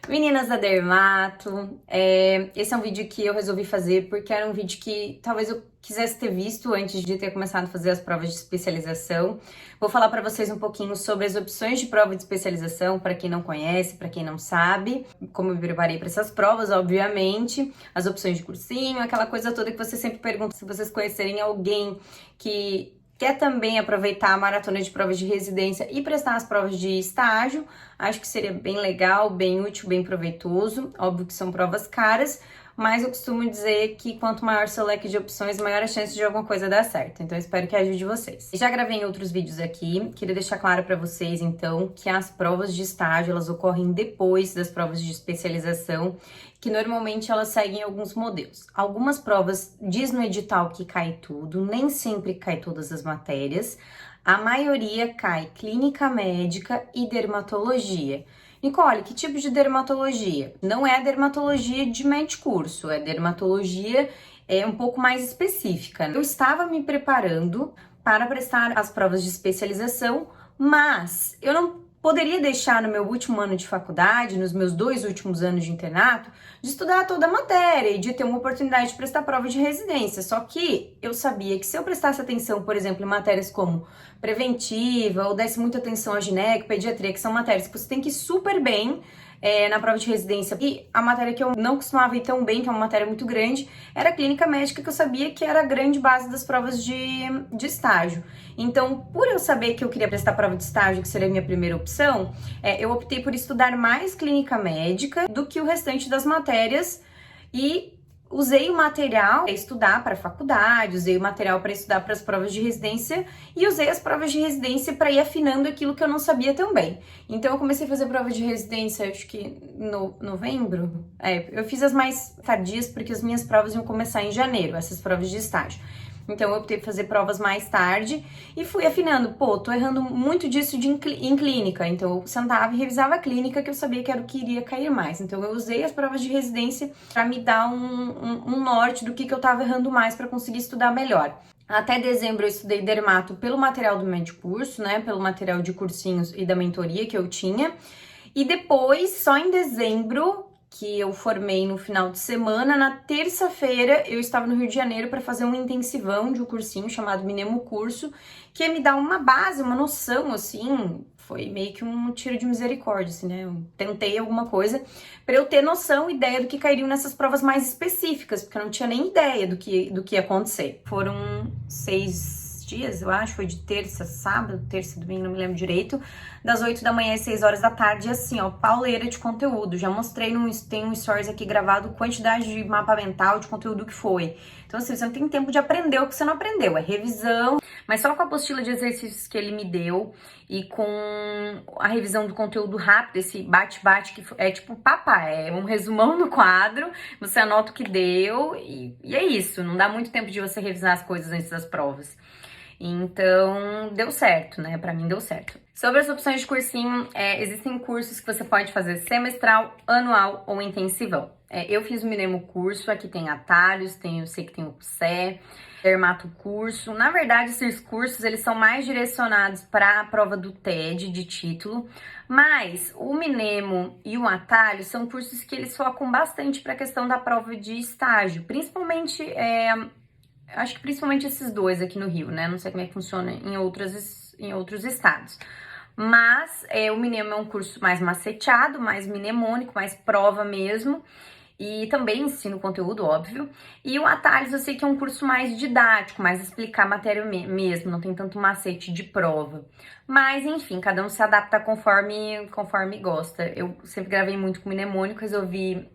Meninas da Dermato, esse é um vídeo que eu resolvi fazer porque era um vídeo que talvez eu quisesse ter visto antes de ter começado a fazer as provas de especialização. Vou falar para vocês um pouquinho sobre as opções de prova de especialização, para quem não conhece, para quem não sabe, como eu me preparei para essas provas, obviamente, as opções de cursinho, aquela coisa toda que você sempre pergunta se vocês conhecerem alguém que quer também aproveitar a maratona de provas de residência e prestar as provas de estágio. Acho que seria bem legal, bem útil, bem proveitoso. Óbvio que são provas caras, mas eu costumo dizer que quanto maior seu leque de opções, maior a chance de alguma coisa dar certo. Então, eu espero que ajude vocês. Já gravei em outros vídeos aqui, queria deixar claro para vocês, então, que as provas de estágio, elas ocorrem depois das provas de especialização, que normalmente elas seguem alguns modelos. Algumas provas diz no edital que cai tudo, nem sempre cai todas as matérias. A maioria cai clínica médica e dermatologia. Nicole, que tipo de dermatologia? Não é a dermatologia de medicurso, é dermatologia um pouco mais específica. Eu estava me preparando para prestar as provas de especialização, mas eu não poderia deixar no meu último ano de faculdade, nos meus 2 últimos anos de internato, de estudar toda a matéria e de ter uma oportunidade de prestar prova de residência. Só que eu sabia que se eu prestasse atenção, por exemplo, em matérias como preventiva ou desse muita atenção à gineco, pediatria, que são matérias que você tem que ir super bem na prova de residência. E a matéria que eu não costumava ir tão bem, que é uma matéria muito grande, era a clínica médica, que eu sabia que era a grande base das provas de estágio. Então, por eu saber que eu queria prestar prova de estágio, que seria a minha primeira opção, eu optei por estudar mais clínica médica do que o restante das matérias e usei o material para estudar para a faculdade, usei o material para estudar para as provas de residência e usei as provas de residência para ir afinando aquilo que eu não sabia tão bem. Então eu comecei a fazer prova de residência, acho que no novembro. Eu fiz as mais tardias porque as minhas provas iam começar em janeiro, essas provas de estágio. Então eu optei por fazer provas mais tarde e fui afinando. Pô, tô errando muito disso em clínica. Então eu sentava e revisava a clínica, que eu sabia que era o que iria cair mais. Então eu usei as provas de residência para me dar um norte do que eu tava errando mais para conseguir estudar melhor. Até dezembro eu estudei dermato pelo material do medicurso, né? Pelo material de cursinhos e da mentoria que eu tinha. E depois, só em dezembro, que eu formei no final de semana, na terça-feira eu estava no Rio de Janeiro para fazer um intensivão de um cursinho chamado Minemo Curso, que ia me dar uma base, uma noção, assim, foi meio que um tiro de misericórdia, assim, né? Eu tentei alguma coisa para eu ter noção, ideia do que cairiam nessas provas mais específicas, porque eu não tinha nem ideia do que ia acontecer. Foram 6 dias, eu acho, foi de terça, sábado, terça, domingo, não me lembro direito, das 8 da manhã às 6 horas da tarde, assim, ó, pauleira de conteúdo. Já mostrei, tem um stories aqui gravado, quantidade de mapa mental, de conteúdo que foi. Então, assim, você não tem tempo de aprender o que você não aprendeu, é revisão, mas só com a apostila de exercícios que ele me deu e com a revisão do conteúdo rápido, esse bate-bate, que é tipo papá, é um resumão no quadro, você anota o que deu e é isso, não dá muito tempo de você revisar as coisas antes das provas. Então, deu certo, né? Pra mim deu certo. Sobre as opções de cursinho, existem cursos que você pode fazer semestral, anual ou intensivão. Eu fiz o Minemo Curso, aqui tem atalhos, eu sei que tem o PSE, Dermato Curso. Na verdade, esses cursos, eles são mais direcionados para a prova do TED, de título, mas o Minemo e o atalho são cursos que eles focam bastante para a questão da prova de estágio, principalmente... acho que principalmente esses dois aqui no Rio, né? Não sei como é que funciona em outros estados. Mas o Minemo é um curso mais maceteado, mais mnemônico, mais prova mesmo. E também ensino conteúdo, óbvio. E o Atalhos eu sei que é um curso mais didático, mais explicar a matéria mesmo, não tem tanto macete de prova. Mas, enfim, cada um se adapta conforme gosta. Eu sempre gravei muito com mnemônico, resolvi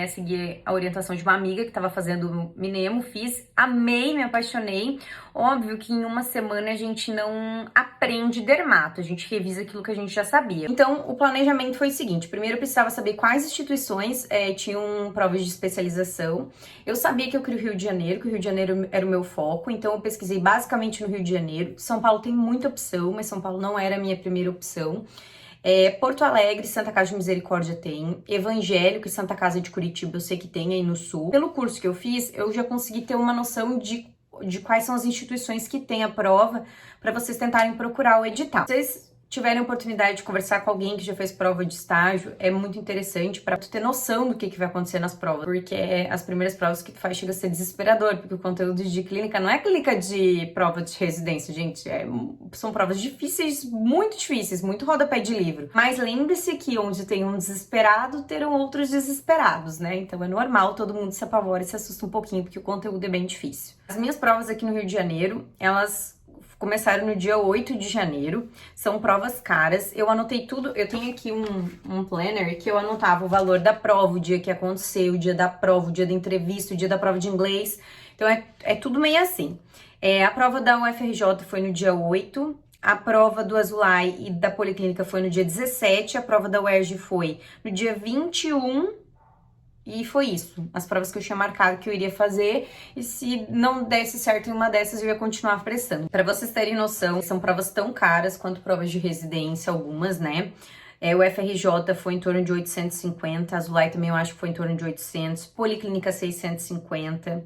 seguir a orientação de uma amiga que estava fazendo Minemo, fiz, amei, me apaixonei. Óbvio que em uma semana a gente não aprende dermato, a gente revisa aquilo que a gente já sabia. Então, o planejamento foi o seguinte: primeiro eu precisava saber quais instituições tinham provas de especialização. Eu sabia que eu queria o Rio de Janeiro, que o Rio de Janeiro era o meu foco, então eu pesquisei basicamente no Rio de Janeiro. São Paulo tem muita opção, mas São Paulo não era a minha primeira opção. Porto Alegre, Santa Casa de Misericórdia tem, Evangélico e Santa Casa de Curitiba eu sei que tem aí no sul. Pelo curso que eu fiz, eu já consegui ter uma noção de quais são as instituições que têm a prova para vocês tentarem procurar o edital. Vocês tiverem a oportunidade de conversar com alguém que já fez prova de estágio, é muito interessante para tu ter noção do que vai acontecer nas provas, porque as primeiras provas que tu faz chega a ser desesperador, porque o conteúdo de clínica não é clínica de prova de residência, gente, são provas difíceis, muito rodapé de livro. Mas lembre-se que onde tem um desesperado, terão outros desesperados, né? Então é normal, todo mundo se apavora e se assusta um pouquinho, porque o conteúdo é bem difícil. As minhas provas aqui no Rio de Janeiro, elas começaram no dia 8 de janeiro, são provas caras, eu anotei tudo, eu tenho aqui um planner que eu anotava o valor da prova, o dia que aconteceu, o dia da prova, o dia da entrevista, o dia da prova de inglês, então é tudo meio assim. A prova da UFRJ foi no dia 8, a prova do Azulay e da Policlínica foi no dia 17, a prova da UERJ foi no dia 21, e foi isso, as provas que eu tinha marcado que eu iria fazer, e se não desse certo em uma dessas, eu ia continuar prestando. Para vocês terem noção, são provas tão caras quanto provas de residência, algumas, né? O FRJ foi em torno de 850, a Azulay também eu acho que foi em torno de 800, Policlínica 650.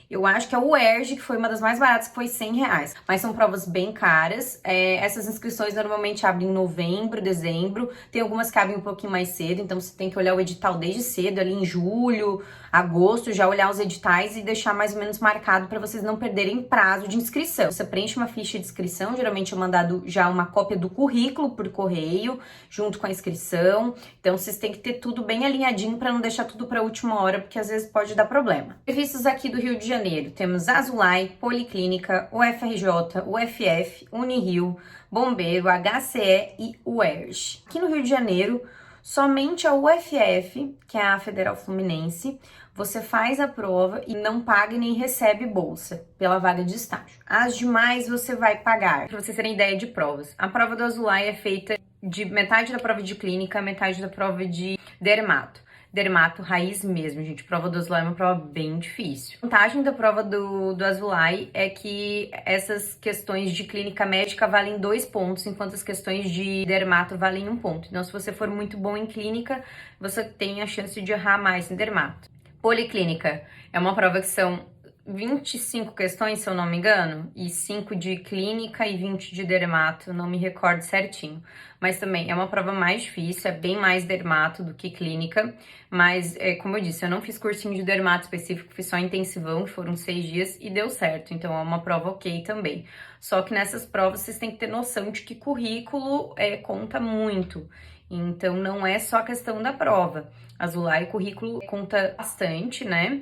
Eu acho que a UERJ, que foi uma das mais baratas, que foi R$100. Mas são provas bem caras. Essas inscrições normalmente abrem em novembro, dezembro. Tem algumas que abrem um pouquinho mais cedo, então você tem que olhar o edital desde cedo, ali em julho, agosto, já olhar os editais e deixar mais ou menos marcado para vocês não perderem prazo de inscrição. Você preenche uma ficha de inscrição, geralmente é mandado já uma cópia do currículo por correio, junto com a inscrição. Então vocês têm que ter tudo bem alinhadinho para não deixar tudo para a última hora, porque às vezes pode dar problema. Serviços aqui do Rio de Janeiro, temos Azulay, Policlínica, UFRJ, UFF, Unirio, Bombeiro, HCE e UERJ. Aqui no Rio de Janeiro, somente a UFF, que é a Federal Fluminense, você faz a prova e não paga e nem recebe bolsa pela vaga de estágio. As demais você vai pagar. Para vocês terem ideia de provas, a prova do Azulay é feita de metade da prova de clínica, metade da prova de dermato. Dermato raiz mesmo, gente. A prova do Azulay é uma prova bem difícil. A vantagem da prova do Azulay é que essas questões de clínica médica valem 2 pontos, enquanto as questões de dermato valem 1 ponto. Então, se você for muito bom em clínica, você tem a chance de errar mais em dermato. Policlínica é uma prova que são 25 questões, se eu não me engano, e 5 de clínica e 20 de dermato, não me recordo certinho. Mas também é uma prova mais difícil, é bem mais dermato do que clínica, mas como eu disse, eu não fiz cursinho de dermato específico, fiz só intensivão, que foram 6 dias, e deu certo, então é uma prova ok também. Só que nessas provas vocês têm que ter noção de que currículo conta muito, então não é só a questão da prova. Azulay, o currículo conta bastante, né?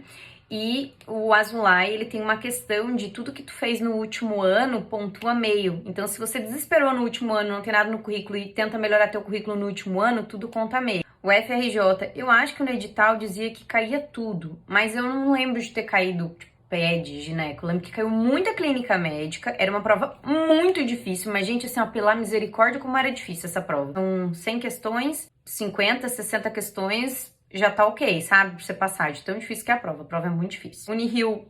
E o Azulay, ele tem uma questão de tudo que tu fez no último ano, pontua meio. Então, se você desesperou no último ano, não tem nada no currículo e tenta melhorar teu currículo no último ano, tudo conta meio. O FRJ, eu acho que no edital dizia que caía tudo, mas eu não lembro de ter caído PED, gineco. Eu lembro que caiu muita clínica médica, era uma prova muito difícil, mas gente, assim, ó, pela misericórdia, como era difícil essa prova. São 100 questões, 50, 60 questões, já tá ok, sabe? Pra você passar, de tão difícil que é a prova é muito difícil. Unirio,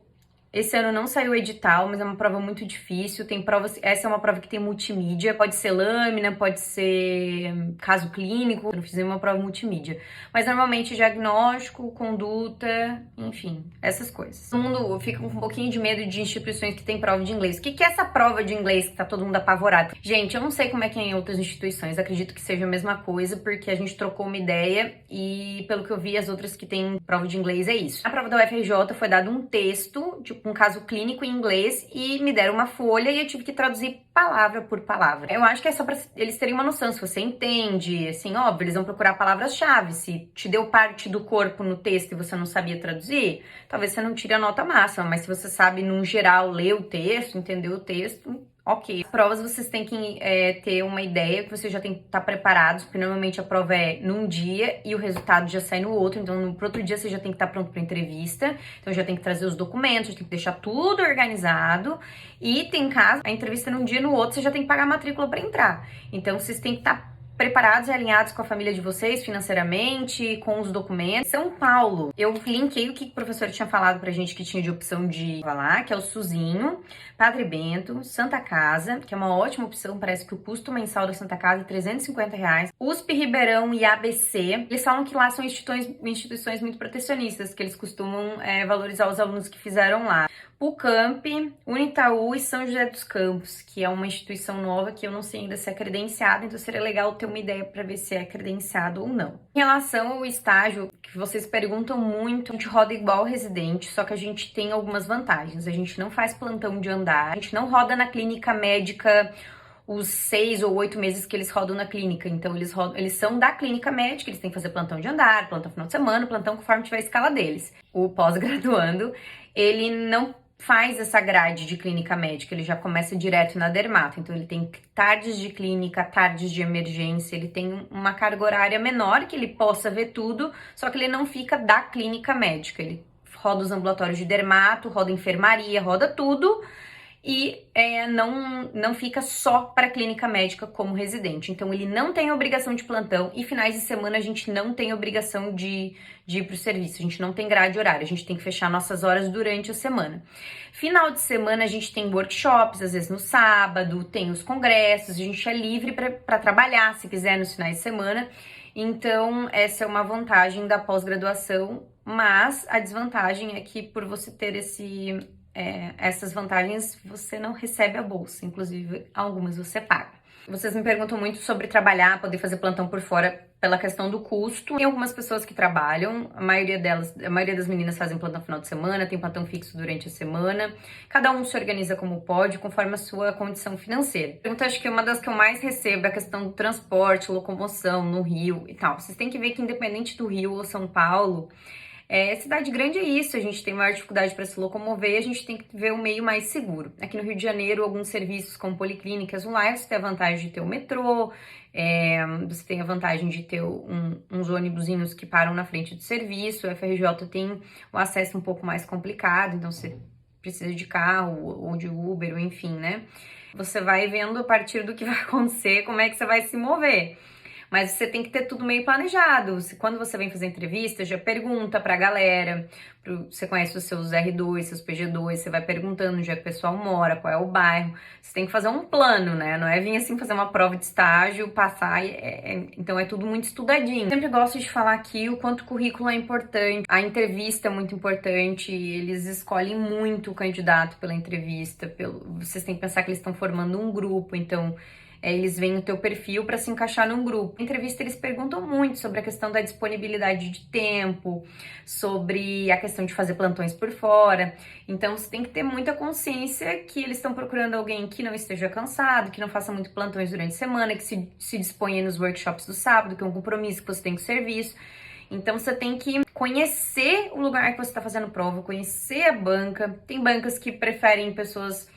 esse ano não saiu o edital, mas é uma prova muito difícil, tem provas, essa é uma prova que tem multimídia, pode ser lâmina, pode ser caso clínico, eu não fiz nenhuma prova multimídia, mas normalmente diagnóstico, conduta, enfim, essas coisas. Todo mundo fica com um pouquinho de medo de instituições que tem prova de inglês. O que é essa prova de inglês que tá todo mundo apavorado? Gente, eu não sei como é que é em outras instituições, acredito que seja a mesma coisa, porque a gente trocou uma ideia e pelo que eu vi, as outras que têm prova de inglês é isso. Na prova da UFRJ foi dado um texto, tipo um caso clínico em inglês, e me deram uma folha e eu tive que traduzir palavra por palavra. Eu acho que é só pra eles terem uma noção, se você entende, assim, óbvio, eles vão procurar palavras-chave. Se te deu parte do corpo no texto e você não sabia traduzir, talvez você não tire a nota máxima, mas se você sabe, num geral, ler o texto, entender o texto, ok. As provas vocês têm que ter uma ideia, que vocês já têm que estar preparados, porque normalmente a prova é num dia e o resultado já sai no outro, então pro outro dia você já tem que estar pronto para entrevista, então já tem que trazer os documentos, já tem que deixar tudo organizado, e tem caso, a entrevista num dia e no outro você já tem que pagar a matrícula para entrar, então vocês têm que estar preparados e alinhados com a família de vocês financeiramente, com os documentos. São Paulo, eu linkei o que o professor tinha falado pra gente que tinha de opção de lá, que é o Suzinho, Padre Bento, Santa Casa, que é uma ótima opção, parece que o custo mensal da Santa Casa é R$350. USP Ribeirão e ABC, eles falam que lá são instituições muito protecionistas, que eles costumam valorizar os alunos que fizeram lá. Pucamp, Unitaú e São José dos Campos, que é uma instituição nova que eu não sei ainda se é credenciada, então seria legal ter uma ideia para ver se é credenciado ou não. Em relação ao estágio, que vocês perguntam muito, a gente roda igual residente, só que a gente tem algumas vantagens. A gente não faz plantão de andar, a gente não roda na clínica médica os 6 ou 8 meses que eles rodam na clínica. Então, eles são da clínica médica, eles têm que fazer plantão de andar, plantão final de semana, plantão conforme tiver a escala deles. O pós-graduando, ele não faz essa grade de clínica médica, ele já começa direto na dermato, então ele tem tardes de clínica, tardes de emergência, ele tem uma carga horária menor que ele possa ver tudo, só que ele não fica da clínica médica, ele roda os ambulatórios de dermato, roda enfermaria, roda tudo, e não fica só para clínica médica como residente. Então, ele não tem obrigação de plantão e finais de semana a gente não tem obrigação de ir para o serviço. A gente não tem grade horária, a gente tem que fechar nossas horas durante a semana. Final de semana a gente tem workshops, às vezes no sábado, tem os congressos, a gente é livre para trabalhar se quiser nos finais de semana. Então, essa é uma vantagem da pós-graduação, mas a desvantagem é que por você ter essas vantagens, você não recebe a bolsa, inclusive algumas você paga. Vocês me perguntam muito sobre trabalhar, poder fazer plantão por fora pela questão do custo. Tem algumas pessoas que trabalham, a maioria das meninas fazem plantão no final de semana, tem plantão fixo durante a semana. Cada um se organiza como pode, conforme a sua condição financeira. Pergunta, acho que uma das que eu mais recebo é a questão do transporte, locomoção no Rio e tal. Vocês têm que ver que independente do Rio ou São Paulo, cidade grande é isso, a gente tem maior dificuldade para se locomover e a gente tem que ver o meio mais seguro. Aqui no Rio de Janeiro, alguns serviços como policlínicas online, você tem a vantagem de ter o metrô, você tem a vantagem de ter uns ônibusinhos que param na frente do serviço, o FRJ tem o acesso um pouco mais complicado, então você precisa de carro ou de Uber, ou enfim, né? Você vai vendo a partir do que vai acontecer, como é que você vai se mover. Mas você tem que ter tudo meio planejado. Quando você vem fazer entrevista, já pergunta pra galera. Você conhece os seus R2, seus PG2, você vai perguntando onde é que o pessoal mora, qual é o bairro. Você tem que fazer um plano, né? Não é vir assim fazer uma prova de estágio, passar. Então é tudo muito estudadinho. Eu sempre gosto de falar aqui o quanto o currículo é importante. A entrevista é muito importante. Eles escolhem muito o candidato pela entrevista. Vocês têm que pensar que eles estão formando um grupo, então eles veem o teu perfil para se encaixar num grupo. Na entrevista eles perguntam muito sobre a questão da disponibilidade de tempo, sobre a questão de fazer plantões por fora. Então você tem que ter muita consciência que eles estão procurando alguém que não esteja cansado, que não faça muito plantões durante a semana, que se disponha nos workshops do sábado, que é um compromisso que você tem com o serviço. Então você tem que conhecer o lugar que você está fazendo prova, conhecer a banca. Tem bancas que preferem pessoas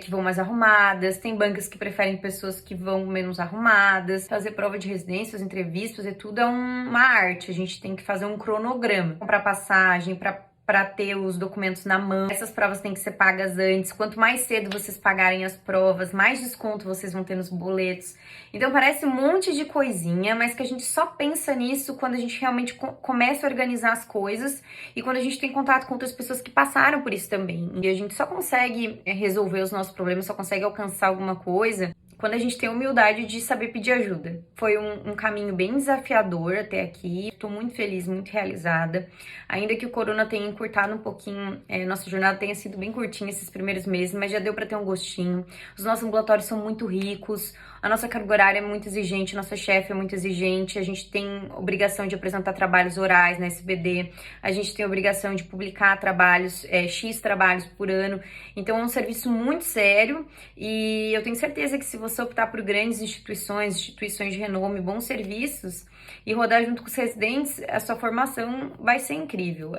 que vão mais arrumadas, tem bancas que preferem pessoas que vão menos arrumadas. Fazer prova de residência, as entrevistas e tudo é uma arte, a gente tem que fazer um cronograma. Comprar passagem, para ter os documentos na mão. Essas provas têm que ser pagas antes. Quanto mais cedo vocês pagarem as provas, mais desconto vocês vão ter nos boletos. Então parece um monte de coisinha, mas que a gente só pensa nisso quando a gente realmente começa a organizar as coisas e quando a gente tem contato com outras pessoas que passaram por isso também. E a gente só consegue resolver os nossos problemas, só consegue alcançar alguma coisa quando a gente tem a humildade de saber pedir ajuda. Foi um caminho bem desafiador até aqui. Estou muito feliz, muito realizada. Ainda que o corona tenha encurtado um pouquinho, nossa jornada tenha sido bem curtinha esses primeiros meses, mas já deu para ter um gostinho. Os nossos ambulatórios são muito ricos, a nossa carga horária é muito exigente, nossa chefe é muito exigente, a gente tem obrigação de apresentar trabalhos orais na SBD, a gente tem obrigação de publicar trabalhos, X trabalhos por ano. Então é um serviço muito sério e eu tenho certeza que se você optar por grandes instituições de renome, bons serviços e rodar junto com os residentes, a sua formação vai ser incrível.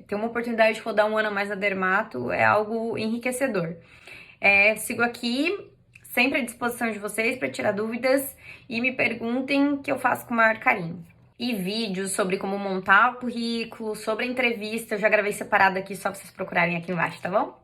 Ter uma oportunidade de rodar um ano a mais na Dermato é algo enriquecedor. Sigo aqui, sempre à disposição de vocês para tirar dúvidas e me perguntem, que eu faço com o maior carinho. E vídeos sobre como montar o currículo, sobre a entrevista, eu já gravei separado aqui, só pra vocês procurarem aqui embaixo, tá bom?